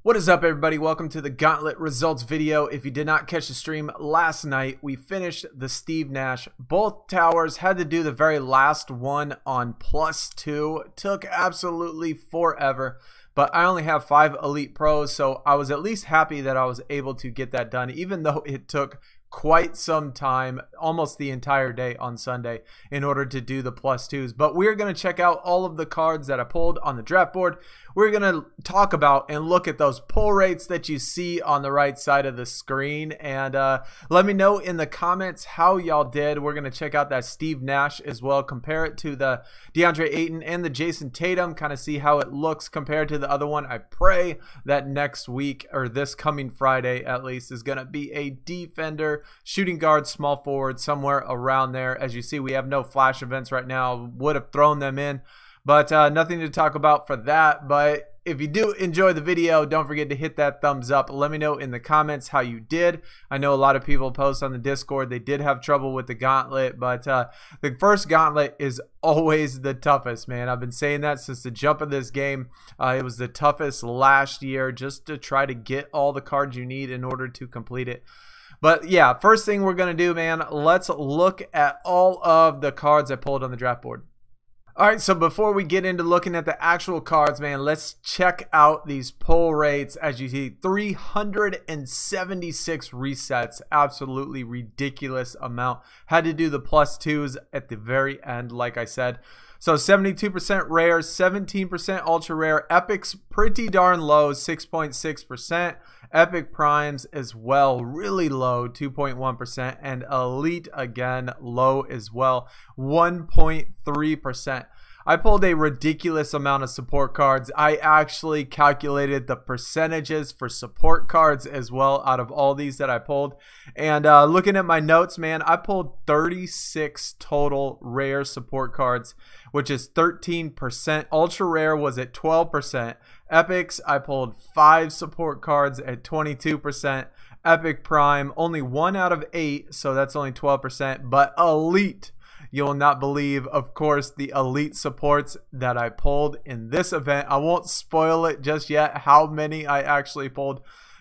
What is up, everybody? Welcome to the Gauntlet results video. If you did not catch the stream last night, we finished the Steve Nash. Both towers had to do the very last one on +2. Took absolutely forever, but I only have 5 Elite Pros, so I was at least happy that I was able to get that done, even though it took quite some time, almost the entire day on Sunday, in order to do the +2s. But we're going to check out all of the cards that I pulled on the draft board. We're going to talk about and look at those pull rates that you see on the right side of the screen, and let me know in the comments how y'all did. We're going to check out that Steve Nash as well, compare it to the DeAndre Ayton and the Jason Tatum, kind of see how it looks compared to the other one. I pray that next week, or this coming Friday at least, is going to be a defender, shooting guard, small forward, somewhere around there. As you see, we have no flash events right now. Would have thrown them in, but nothing to talk about for that. But if you do enjoy the video, don't forget to hit that thumbs up. Let me know in the comments how you did. I know a lot of people post on the Discord they did have trouble with the gauntlet, but the first gauntlet is always the toughest, man. I've been saying that since the jump of this game. It was the toughest last year, just to try to get all the cards you need in order to complete it. But yeah, first thing we're going to do, man, let's look at all of the cards I pulled on the draft board. Alright, so before we get into looking at the actual cards, man, let's check out these pull rates. As you see, 376 resets. Absolutely ridiculous amount. Had to do the +2s at the very end, like I said. So 72% rares, 17% ultra rare. Epics pretty darn low, 6.6%. Epic primes as well, really low, 2.1%. And elite again, low as well, 1.3%. I pulled a ridiculous amount of support cards. I actually calculated the percentages for support cards as well out of all these that I pulled. And looking at my notes, man, I pulled 36 total rare support cards, which is 13%. Ultra rare was at 12%. Epics, I pulled 5 support cards at 22%. Epic prime, only 1 out of 8, so that's only 12%. But elite, you will not believe, of course, the elite supports that I pulled in this event. I won't spoil it just yet, how many I actually pulled.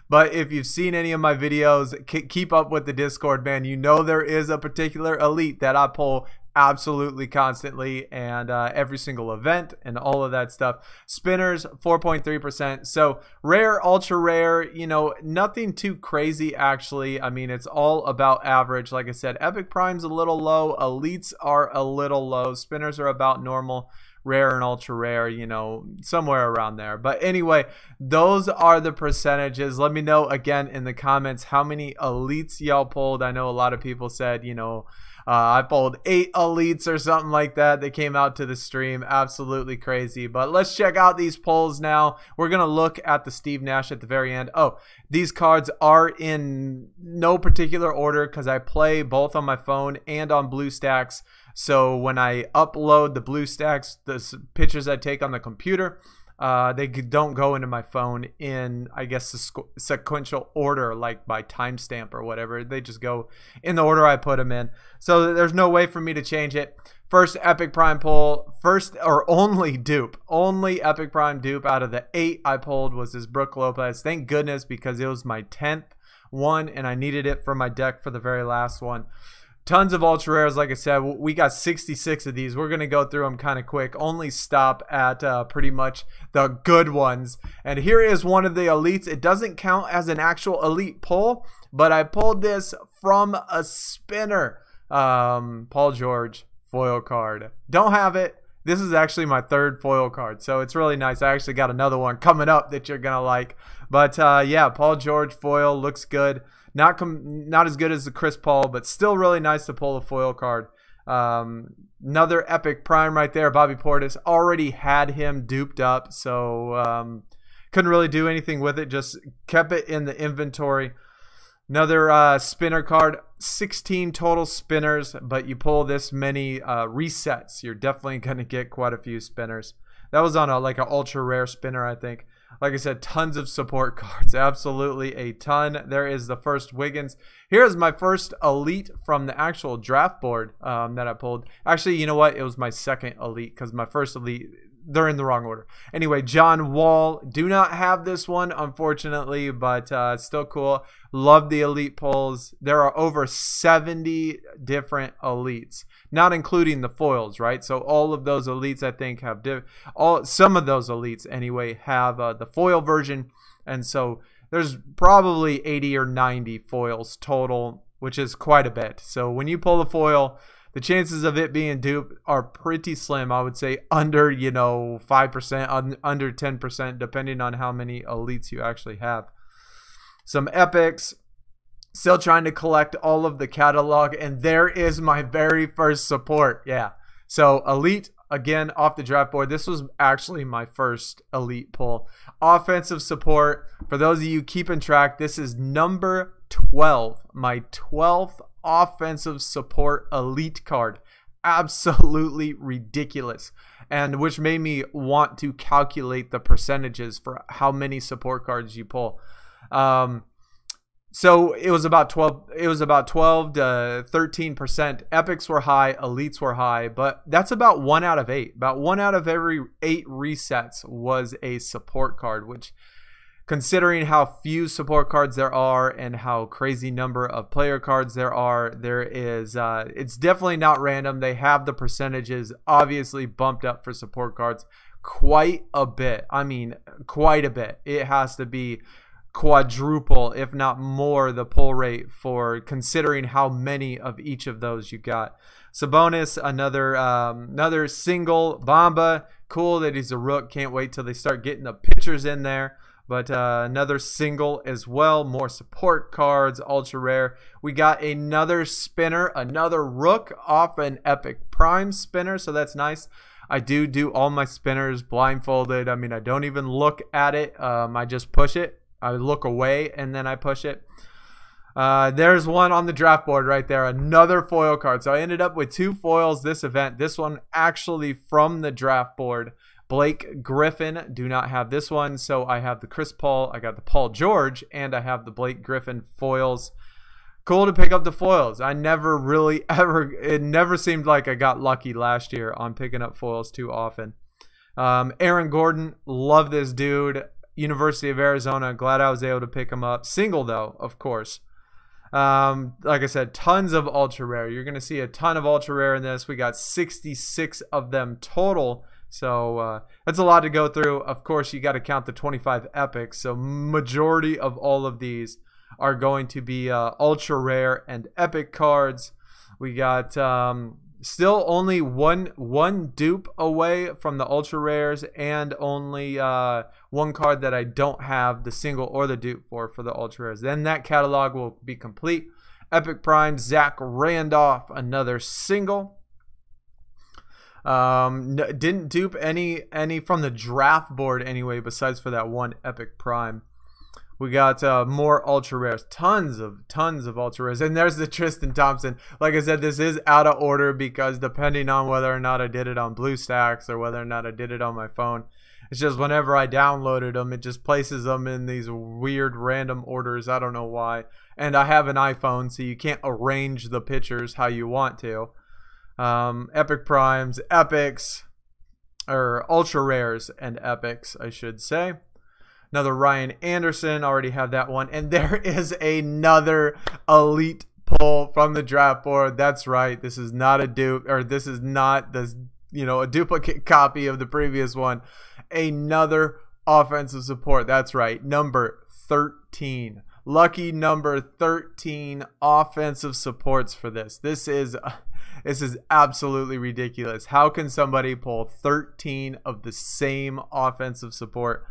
But if you've seen any of my videos, keep up with the Discord, man. You know there is a particular elite that I pull absolutely constantly, and every single event and all of that stuff. Spinners, 4.3%. So rare, ultra rare, you know, nothing too crazy actually. I mean, it's all about average. Like I said, epic prime's a little low, elites are a little low, spinners are about normal. Rare and ultra rare, you know, somewhere around there. But anyway, those are the percentages. Let me know again in the comments how many elites y'all pulled. I know a lot of people said, you know, I pulled 8 elites or something like that. They came out to the stream. Absolutely crazy. But let's check out these pulls now. We're going to look at the Steve Nash at the very end. Oh, these cards are in no particular order because I play both on my phone and on BlueStacks. So when I upload the BlueStacks, the pictures I take on the computer, they don't go into my phone in, I guess, the sequential order, like by timestamp or whatever. They just go in the order I put them in. So there's no way for me to change it. First Epic Prime pull, first or only dupe, only Epic Prime dupe out of the 8 I pulled was this Brook Lopez. Thank goodness, because it was my 10th one and I needed it for my deck for the very last one. Tons of ultra rares, like I said. We got 66 of these. We're going to go through them kind of quick. Only stop at pretty much the good ones. And here is one of the elites. It doesn't count as an actual elite pull, but I pulled this from a spinner. Paul George foil card. Don't have it. This is actually my 3rd foil card, so it's really nice. I actually got another one coming up that you're going to like. But yeah, Paul George foil looks good. Not as good as the Chris Paul, but still really nice to pull a foil card. Another epic prime right there. Bobby Portis, already had him duped up, so couldn't really do anything with it. Just kept it in the inventory. Another spinner card. 16 total spinners, but you pull this many resets, you're definitely going to get quite a few spinners. That was on like an ultra rare spinner, I think. Like I said, tons of support cards. Absolutely a ton. There is the first Wiggins. Here's my first elite from the actual draft board that I pulled. Actually, you know what? It was my second elite because my first elite they're in the wrong order. Anyway, John Wall, do not have this one, unfortunately, but it's still cool. Love the elite pulls. There are over 70 different elites, not including the foils, right? So all of those elites, I think, have some of those elites anyway have the foil version, and so there's probably 80 or 90 foils total, which is quite a bit. So when you pull a foil, the chances of it being duped are pretty slim. I would say under, 5%, under 10%, depending on how many elites you actually have. Some epics. Still trying to collect all of the catalog, and there is my very first support. Yeah. So elite, again, off the draft board. This was actually my first elite pull. Offensive support. For those of you keeping track, this is number 12. My 12th offensive support elite card. Absolutely ridiculous, and which made me want to calculate the percentages for how many support cards you pull. So it was about 12 to 13%. Epics were high, elites were high, but that's about 1 out of 8. About 1 out of every 8 resets was a support card, which, considering how few support cards there are and how crazy number of player cards there are, it's definitely not random. They have the percentages obviously bumped up for support cards quite a bit. I mean, quite a bit. It has to be quadruple, if not more, the pull rate for considering how many of each of those you got. Sabonis, another single. Bamba, cool that he's a rook. Can't wait till they start getting the pitchers in there. But another single as well. More support cards, ultra rare. We got another spinner, another rook off an epic prime spinner, so that's nice. I do all my spinners blindfolded. I mean, I don't even look at it. I just push it. I look away and then I push it. There's one on the draft board right there, another foil card. So I ended up with 2 foils this event. This one actually from the draft board. Blake Griffin, do not have this one. So I have the Chris Paul, I got the Paul George, and I have the Blake Griffin foils. Cool to pick up the foils. I never really it never seemed like I got lucky last year on picking up foils too often. Aaron Gordon, love this dude. University of Arizona, glad I was able to pick him up. Single though, of course. Like I said, tons of ultra rare. You're going to see a ton of ultra rare in this. We got 66 of them total. So that's a lot to go through. Of course, you got to count the 25 epics. So majority of all of these are going to be ultra rare and epic cards. We got still only one dupe away from the ultra rares, and only one card that I don't have the single or the dupe for the ultra rares. Then that catalog will be complete. Epic Prime, Zach Randolph, another single. Didn't dupe any from the draft board anyway, besides for that one Epic Prime. We got more ultra rares, tons of ultra rares, and there's the Tristan Thompson. Like I said, this is out of order because depending on whether or not I did it on BlueStacks or whether or not I did it on my phone, it's just whenever I downloaded them, it just places them in these weird random orders. I don't know why. And I have an iPhone, so you can't arrange the pictures how you want to. Epic Primes, Epics, or ultra rares and Epics, I should say. Another Ryan Anderson, already have that one. And there is another elite pull from the draft board. That's right. This is not a dupe, or this is not the, a duplicate copy of the previous one. Another offensive support. That's right. Number 13. Lucky number 13 offensive supports for this. This is absolutely ridiculous. How can somebody pull 13 of the same offensive support?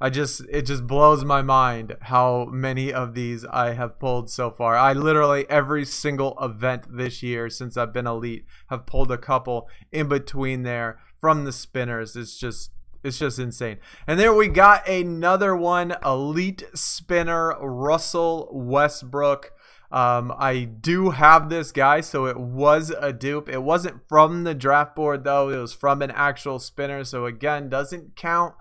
It just blows my mind how many of these I have pulled so far. I literally every single event this year since I've been elite have pulled a couple in between there from the spinners. It's just insane. And there we got another one, elite spinner, Russell Westbrook. I do have this guy, so it was a dupe. It wasn't from the draft board though. It was from an actual spinner, so again, doesn't count.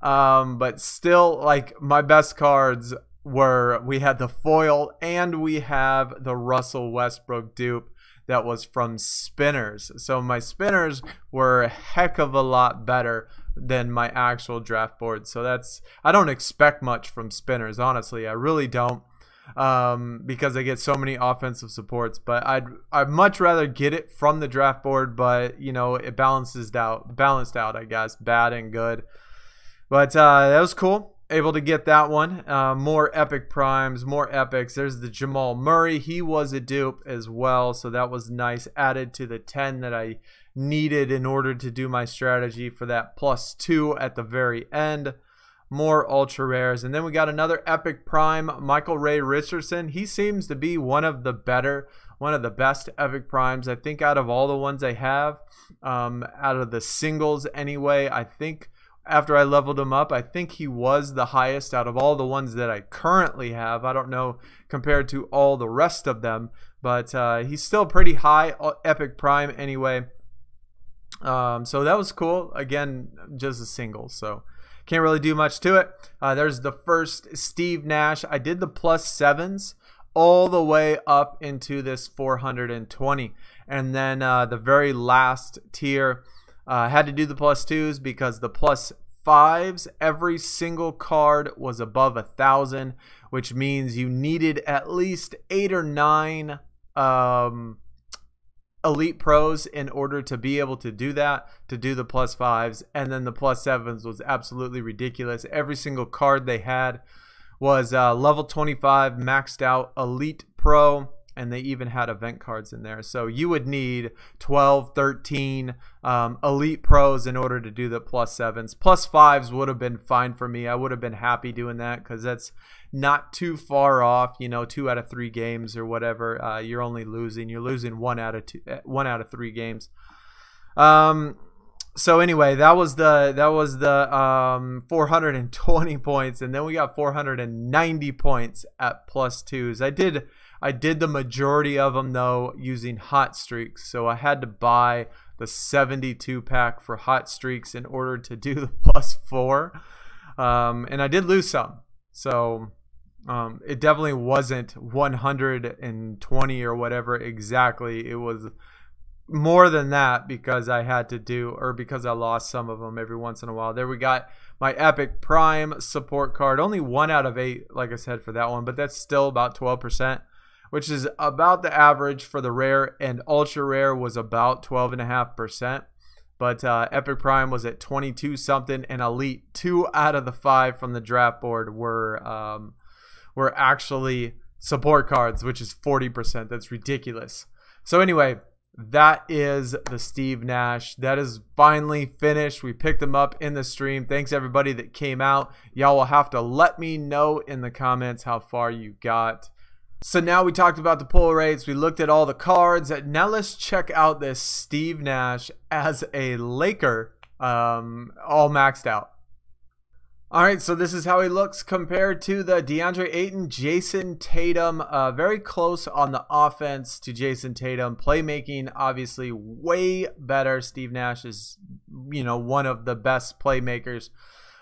But still, like, my best cards were, we had the foil and we have the Russell Westbrook dupe. that was from spinners. So my spinners were a heck of a lot better than my actual draft board. So I don't expect much from spinners, honestly. I really don't, because I get so many offensive supports. But I'd much rather get it from the draft board. But you know, it balanced out, I guess, bad and good. But that was cool. Able to get that one. More epic primes, more epics. There's the Jamal Murray. He was a dupe as well, so that was nice. Added to the 10 that I needed in order to do my strategy for that +2 at the very end. More ultra rares. And then we got another epic prime, Michael Ray Richardson. He seems to be one of the best epic primes, I think, out of all the ones I have. Out of the singles anyway, I think after I leveled him up, I think he was the highest out of all the ones that I currently have. I don't know compared to all the rest of them, but he's still pretty high epic prime anyway. So that was cool. Again, just a single, so can't really do much to it. There's the first Steve Nash. I did the +7s all the way up into this 420, and then the very last tier, had to do the +2s because the +5s, every single card was above 1,000, which means you needed at least 8 or 9 elite pros in order to be able to do that, to do the +5s. And then the +7s was absolutely ridiculous. Every single card they had was level 25 maxed out elite pro, and they even had event cards in there. So you would need 12, 13 elite pros in order to do the +7s. +5s would have been fine for me. I would have been happy doing that because that's not too far off. You know, 2 out of 3 games or whatever. You're only losing. You're losing 1 out of 3 games. So anyway, that was the 420 points, and then we got 490 points at +2s. I did the majority of them though using hot streaks, so I had to buy the 72 pack for hot streaks in order to do the +4, and I did lose some. So it definitely wasn't 120 or whatever exactly. It was more than that because I had to do, or because I lost some of them every once in a while. There we got my epic prime support card. Only 1 out of 8, like I said, for that one, but that's still about 12%, which is about the average for the rare, and ultra rare was about 12.5%. But epic prime was at 22 something, and elite 2 out of the 5 from the draft board were actually support cards, which is 40%. That's ridiculous. So anyway, that is the Steve Nash. That is finally finished. We picked them up in the stream. Thanks everybody that came out. Y'all will have to let me know in the comments how far you got. So now we talked about the pull rates. We looked at all the cards. Now let's check out this Steve Nash as a Laker, all maxed out. All right, so this is how he looks compared to the DeAndre Ayton, Jason Tatum. Very close on the offense to Jason Tatum. Playmaking, obviously, way better. Steve Nash is, you know, one of the best playmakers.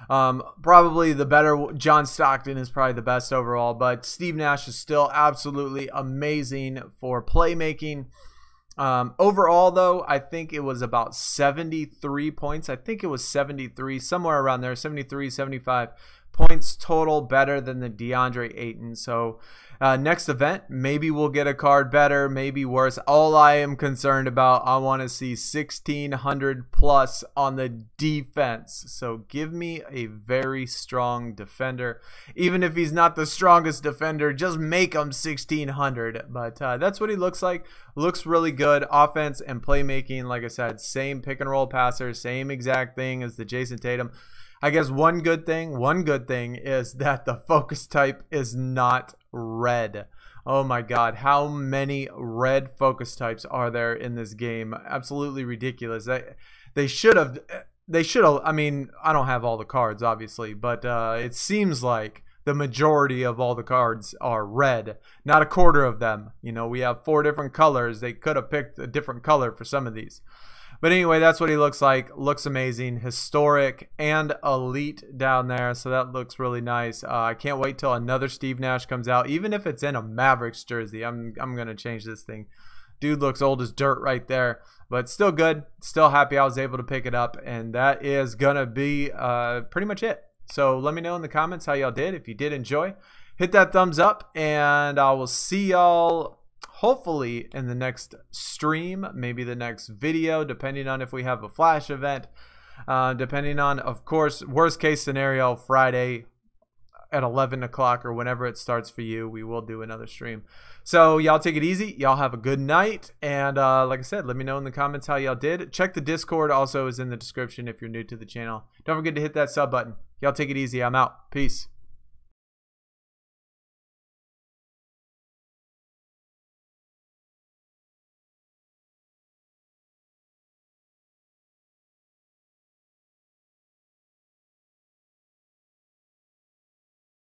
Probably the better. John Stockton is probably the best overall, but Steve Nash is still absolutely amazing for playmaking. Overall though, I think it was about 73 points. I think it was 73, somewhere around there, 73, 75 points total, better than the DeAndre Ayton. So next event, maybe we'll get a card better, maybe worse. All I am concerned about, I want to see 1,600 plus on the defense. So give me a very strong defender. Even if he's not the strongest defender, just make him 1,600. But that's what he looks like. Looks really good. Offense and playmaking, like I said, same pick and roll passer, same exact thing as the Jason Tatum. I guess one good thing is that the focus type is not red. Oh my God, how many red focus types are there in this game? Absolutely ridiculous. They should have. I mean, I don't have all the cards, obviously, but it seems like the majority of all the cards are red. Not a quarter of them. You know, we have 4 different colors. They could have picked a different color for some of these. But anyway, that's what he looks like. Looks amazing. Historic and elite down there. So that looks really nice. I can't wait till another Steve Nash comes out. Even if it's in a Mavericks jersey, I'm going to change this thing Dude looks old as dirt right there, but still good. Still happy I was able to pick it up, and that is gonna be pretty much it. So let me know in the comments how y'all did. If you did enjoy, hit that thumbs up, and I will see y'all hopefully in the next stream, maybe the next video, depending on if we have a flash event, depending on, of course, worst case scenario, Friday at 11 o'clock or whenever it starts for you, we will do another stream. So y'all take it easy. Y'all have a good night. And like I said, let me know in the comments how y'all did. Check the Discord, also is in the description if you're new to the channel. Don't forget to hit that sub button. Y'all take it easy. I'm out. Peace.